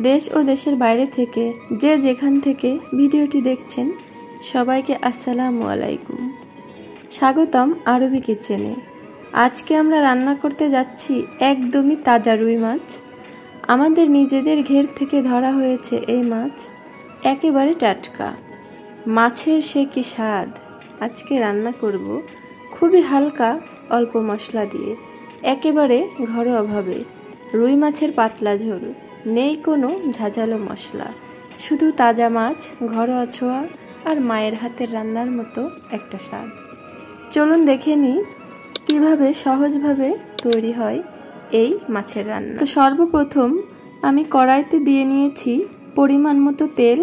দেশ ও দেশের বাইরে থেকে যে যেখান থেকে ভিডিওটি দেখছেন সবাইকে আসসালামু আলাইকুম। স্বাগতম আরবি কিচেনে। আজকে আমরা রান্না করতে যাচ্ছি একদমই তাজা রুই মাছ। আমাদের নিজেদের ঘের থেকে ধরা হয়েছে এই মাছ, একেবারে টাটকা। মাছের সে কি স্বাদ। আজকে রান্না করব খুবই হালকা অল্প মশলা দিয়ে, একেবারে ঘরোয়াভাবে রুই মাছের পাতলা ঝোল। নেই কোনো ঝাঁঝালো মশলা, শুধু তাজা মাছ, ঘরোয়া ছোঁয়া আর মায়ের হাতের রান্নার মতো একটা স্বাদ। চলুন দেখে নিই কীভাবে সহজভাবে তৈরি হয় এই মাছের রান্না। তো সর্বপ্রথম আমি কড়াইতে দিয়ে নিয়েছি পরিমাণ মতো তেল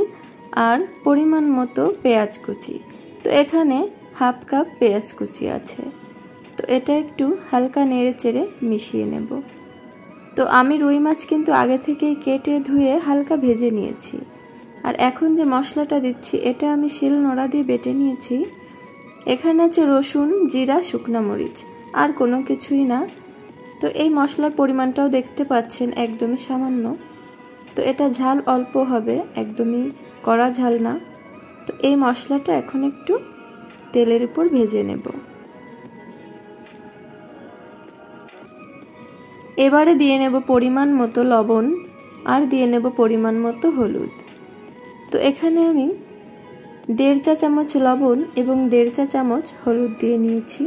আর পরিমাণ মতো পেঁয়াজ কুচি। তো এখানে হাফ কাপ পেঁয়াজ কুচি আছে। তো এটা একটু হালকা নেড়ে চেড়ে মিশিয়ে নেব। তো আমি রুই মাছ কিন্তু আগে থেকেই কেটে ধুয়ে হালকা ভেজে নিয়েছি। আর এখন যে মশলাটা দিচ্ছি এটা আমি শিলনোড়া দিয়ে বেটে নিয়েছি। এখানে আছে রসুন, জিরা, শুকনা মরিচ, আর কোনো কিছুই না। তো এই মশলার পরিমাণটাও দেখতে পাচ্ছেন একদমই সামান্য। তো এটা ঝাল অল্প হবে, একদমই কড়া ঝাল না। তো এই মশলাটা এখন একটু তেলের উপর ভেজে নেব। এবারে দিয়ে নেব পরিমাণ মতো লবণ আর দিয়ে নেব পরিমাণ মতো হলুদ। তো এখানে আমি 1.5 চা চামচ লবণ এবং 1.5 চা চামচ হলুদ দিয়ে নিয়েছি।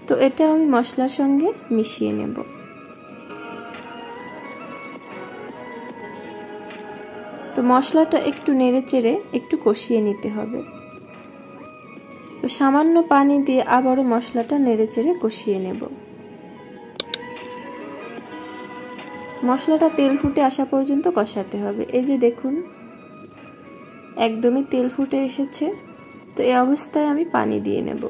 তো এটা আমি মশলার সঙ্গে মিশিয়ে নেব। তো মশলাটা একটু নেড়ে চেড়ে একটু কষিয়ে নিতে হবে। তো সামান্য পানি দিয়ে আবারও মশলাটা নেড়ে চেড়ে কষিয়ে নেব। মশলাটা তেল ফুটে আসা পর্যন্ত কষাতে হবে। এই যে দেখুন একদমই তেল ফুটে এসেছে। তো এই অবস্থায় আমি পানি দিয়ে নেব।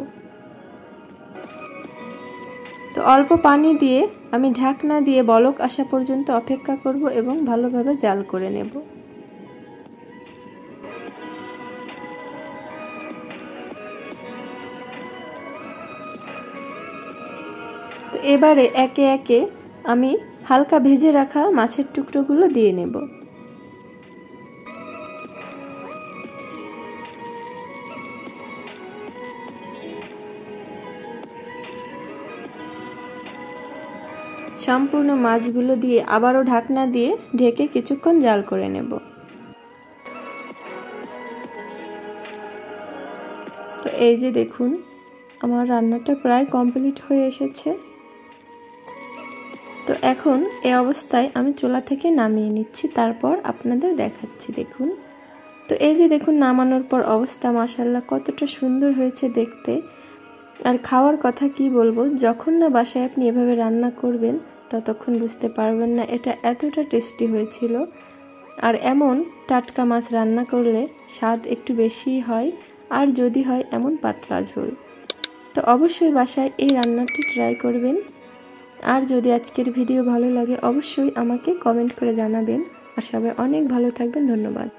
তো অল্প পানি দিয়ে আমি ঢাকনা দিয়ে বলক আসা পর্যন্ত অপেক্ষা করব এবং ভালোভাবে জাল করে নেব। তো এবারে একে একে আমি হালকা ভেজে রাখা মাছের টুকরোগুলো দিয়ে নেব। সম্পূর্ণ মাছগুলো দিয়ে আবারও ঢাকনা দিয়ে ঢেকে কিছুক্ষণ জাল করে নেব। তো এই যে দেখুন আমার রান্নাটা প্রায় কমপ্লিট হয়ে এসেছে। তো এখন এই অবস্থায় আমি চুলা থেকে নামিয়ে নিচ্ছি, তারপর আপনাদের দেখাচ্ছি। দেখুন তো এই যে দেখুন নামানোর পর অবস্থা মাশাআল্লাহ কতটা সুন্দর হয়েছে দেখতে। আর খাওয়ার কথা কি বলবো, যখন না বাসায় আপনি এভাবে রান্না করবেন ততক্ষণ বুঝতে পারবেন না এটা এতটা টেস্টি হয়েছিল। আর এমন টাটকা মাছ রান্না করলে স্বাদ একটু বেশিই হয়, আর যদি হয় এমন পাতলা ঝোল। তো অবশ্যই বাসায় এই রান্নাটি ট্রাই করবেন। আর যদি আজকের ভিডিও ভালো লাগে অবশ্যই আমাকে কমেন্ট করে জানাবেন। আর সবাই অনেক ভালো থাকবেন। ধন্যবাদ।